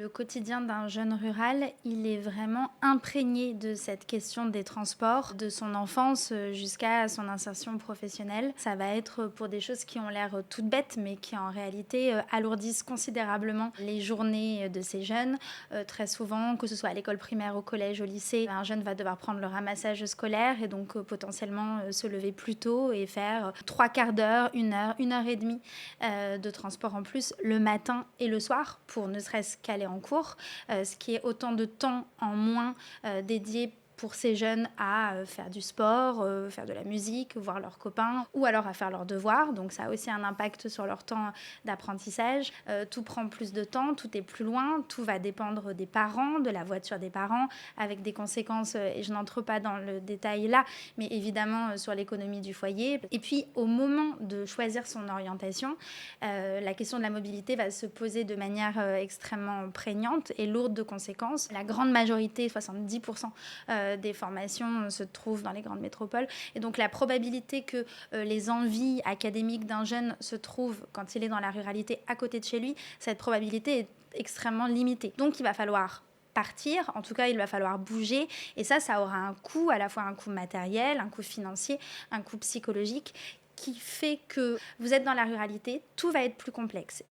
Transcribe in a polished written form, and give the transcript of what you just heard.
Le quotidien d'un jeune rural, il est vraiment imprégné de cette question des transports, de son enfance jusqu'à son insertion professionnelle. Ça va être pour des choses qui ont l'air toutes bêtes, mais qui en réalité alourdissent considérablement les journées de ces jeunes. Très souvent, que ce soit à l'école primaire, au collège, au lycée, un jeune va devoir prendre le ramassage scolaire et donc potentiellement se lever plus tôt et faire trois quarts d'heure, une heure et demie de transport en plus le matin et le soir pour ne serait-ce qu'aller en cours, ce qui est autant de temps en moins dédié pour ces jeunes à faire du sport, faire de la musique, voir leurs copains, ou alors à faire leurs devoirs. Donc ça a aussi un impact sur leur temps d'apprentissage. Tout prend plus de temps, tout est plus loin, tout va dépendre des parents, de la voiture des parents, avec des conséquences, et je n'entre pas dans le détail là, mais évidemment sur l'économie du foyer. Et puis au moment de choisir son orientation, la question de la mobilité va se poser de manière extrêmement prégnante et lourde de conséquences. La grande majorité, 70% des formations se trouvent dans les grandes métropoles. Et donc la probabilité que les envies académiques d'un jeune se trouvent, quand il est dans la ruralité, à côté de chez lui, cette probabilité est extrêmement limitée. Donc il va falloir partir, en tout cas il va falloir bouger, et ça aura un coût, à la fois un coût matériel, un coût financier, un coût psychologique, qui fait que vous êtes dans la ruralité, tout va être plus complexe.